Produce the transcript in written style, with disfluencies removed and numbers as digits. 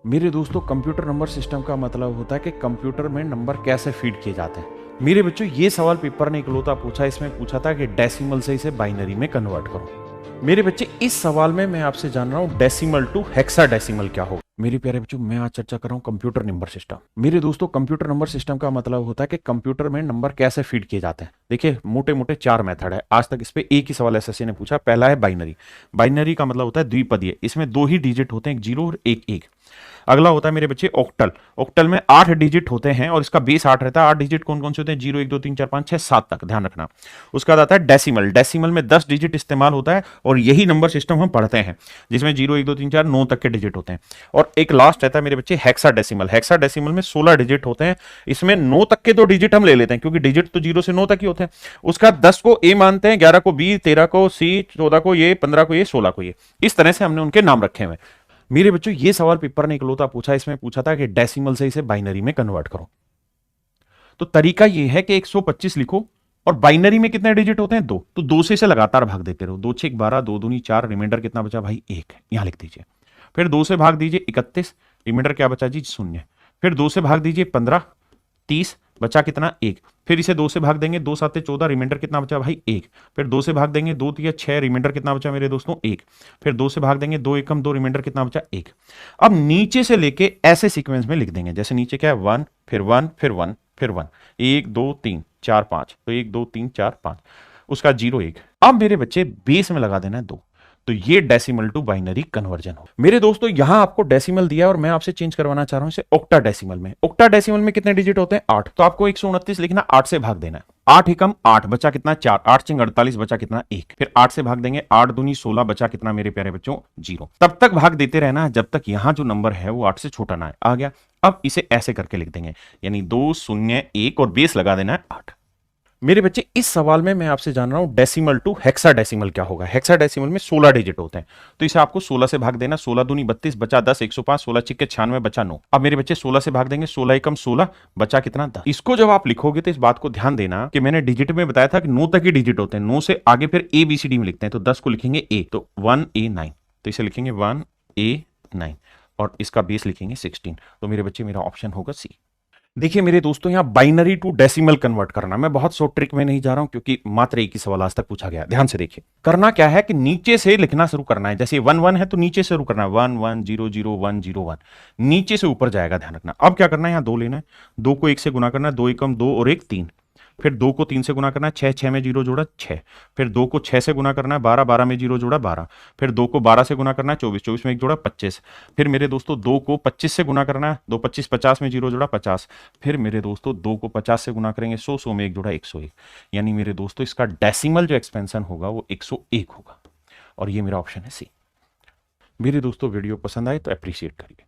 मेरे दोस्तों, computer number system का मतलब होता है कि कंप्यूटर में नंबर कैसे फीड किए जाते हैं। मेरे बच्चों, ये सवाल पेपर ने इकलौता पूछा, इसमें पूछा था कि डेसिमल से इसे बाइनरी में कन्वर्ट करो। मेरे बच्चे, इस सवाल में मैं आपसे जान रहा हूं डेसिमल टू हेक्साडेसिमल क्या होगा। मेरे प्यारे बच्चों, मैं आज चर्चा कर रहा हूं कंप्यूटर नंबर सिस्टम। मेरे दोस्तों, कंप्यूटर नंबर सिस्टम का मतलब होता है कि कंप्यूटर में नंबर कैसे फीड किए जाते हैं। देखिए, मोटे मोटे 4 मेथड है। आज तक इस पे एक ही सवाल एसएससी ने पूछा। पहला है बाइनरी। बाइनरी का मतलब होता है द्विपदीय, इसमें 2 ही डिजिट होते हैं, एक 0 और एक 1। अगला होता है मेरे बच्चे ऑक्टल। ऑक्टल में 8 डिजिट होते हैं और इसका बेस 8 रहता है। 8 डिजिट कौन कौन से होते हैं? 0 1 2 3 4 5 6 7 तक, ध्यान रखना। उसका आता है डेसिमल। डेसिमल में 10 डिजिट इस्तेमाल होता है और यही नंबर सिस्टम हम पढ़ते हैं, जिसमें 0 1 2 3 4 9 तक के डिजिट होते हैं। और एक लास्ट रहता है मेरे बच्चे हेक्साडेसिमल। हेक्साडेसिमल में 16 डिजिट होते हैं। इसमें 9 तक के तो डिजिट हम ले लेते हैं, क्योंकि डिजिट तो 0 से 9 तक ही होते हैं। उसका 10 को ए मानते हैं, 11 को बी, 13 को सी, 14 को ये, 15 को ये, 16 को ये। इस तरह से हमने उनके नाम रखे हुए। मेरे बच्चों, ये सवाल पेपर ने इकलौता पूछा, इसमें पूछा था कि डेसिमल से इसे बाइनरी में कन्वर्ट करो। तो तरीका यह है कि 125 लिखो और बाइनरी में कितने डिजिट होते हैं? 2। तो 2 से इसे लगातार भाग देते रहो। 2 6 12, 2 दूनी 4, रिमाइंडर कितना बचा भाई? 1। यहां लिख दीजिए। फिर 2 से भाग दीजिए 31, रिमाइंडर क्या बचा जी? 0। फिर 2 से भाग दीजिए 15, 30, बचा कितना? 1। फिर इसे 2 से भाग देंगे, 2 7 14, रिमाइंडर कितना बचा भाई? 1। फिर 2 से भाग देंगे, 2 3 6, रिमाइंडर कितना बचा मेरे दोस्तों? 1। फिर 2 से भाग देंगे, 2 एकम 2, रिमाइंडर कितना बचा? 1। अब नीचे से लेके ऐसे सीक्वेंस में लिख देंगे, जैसे नीचे क्या है? 1 फिर 1 फिर 1 फिर 1, 1 2 3 4 5, तो 1 2 3 4 5, उसका 0 1। अब मेरे बच्चे बेस में लगा देना है 2। तो ये डेसिमल टू बाइनरी कन्वर्जन हो। मेरे दोस्तों, यहां आपको डेसिमल दिया है और मैं आपसे चेंज करवाना चाह रहा हूं इसे ऑक्टा डेसिमल में। ऑक्टा डेसिमल में कितने डिजिट होते हैं? 8। तो आपको 129 लिखना, 8 से भाग देना है। 8 एकम 8, बचा कितना? 4। 8 चिंग 48, बचा कितना? 1। फिर 8 से भाग देंगे, 8 दूनी 16, बचा कितना मेरे प्यारे बच्चों? 0। तब तक भाग देते रहना है जब तक यहां जो नंबर है वो 8 से छोटा ना है। आ गया। अब इसे ऐसे करके लिख देंगे, यानी 2 0 1 और बेस लगा देना है 8। मेरे बच्चे, इस सवाल में मैं आपसे जान रहा हूं डेसिमल टू हेक्साडेसिमल क्या होगा। हेक्साडेसिमल में 16 डिजिट होते हैं, तो इसे आपको 16 से भाग देना। 16 दूनी 32, बचा 10, 105, 16 छिक्के 96, बचा 9। अब मेरे बच्चे 16 से भाग देंगे, 16 एकम 16, बचा कितना? 10। इसको जब आप लिखोगे तो इस बात को ध्यान देना कि मैंने डिजिट में बताया था कि 9 तक ही डिजिट होते हैं। 9 से आगे फिर ए बी सी डी में लिखते हैं, तो 10 को लिखेंगे ए, तो 1A9, तो इसे लिखेंगे 1A9 और इसका बेस लिखेंगे 16। तो मेरे बच्चे, मेरा ऑप्शन होगा सी। देखिए मेरे दोस्तों, यहां बाइनरी टू डेसिमल कन्वर्ट करना, मैं बहुत शॉर्ट ट्रिक में नहीं जा रहा हूं, क्योंकि मात्र एक ही सवाल आज तक पूछा गया। ध्यान से देखिए, करना क्या है कि नीचे से लिखना शुरू करना है। जैसे 1 1 है तो नीचे से शुरू करना है, 1 1 0 0 1 0 1, नीचे से ऊपर जाएगा, ध्यान रखना। अब क्या करना है? यहां 2 लेना है, 2 को 1 से गुना करना है, 2 एकम 2 और 1 3। फिर 2 को 3 से गुना करना है, 6 6 में 0 जोड़ा 6। फिर 2 को 6 से गुना करना है, 12 12 में 0 जोड़ा 12। फिर 2 को 12 से गुना करना है, 24 24 में 1 जोड़ा 25। फिर मेरे दोस्तों 2 को 25 से गुना करना है, 2 25 50 में 0 जोड़ा 50। फिर मेरे दोस्तों 2 को 50 से गुना करेंगे, 100 100 में 1 जोड़ा 101। यानी मेरे दोस्तों इसका डेसिमल जो एक्सपेंशन होगा वो 101 होगा, और ये मेरा ऑप्शन है सी। मेरे दोस्तों, वीडियो पसंद आए तो अप्रिशिएट करिए।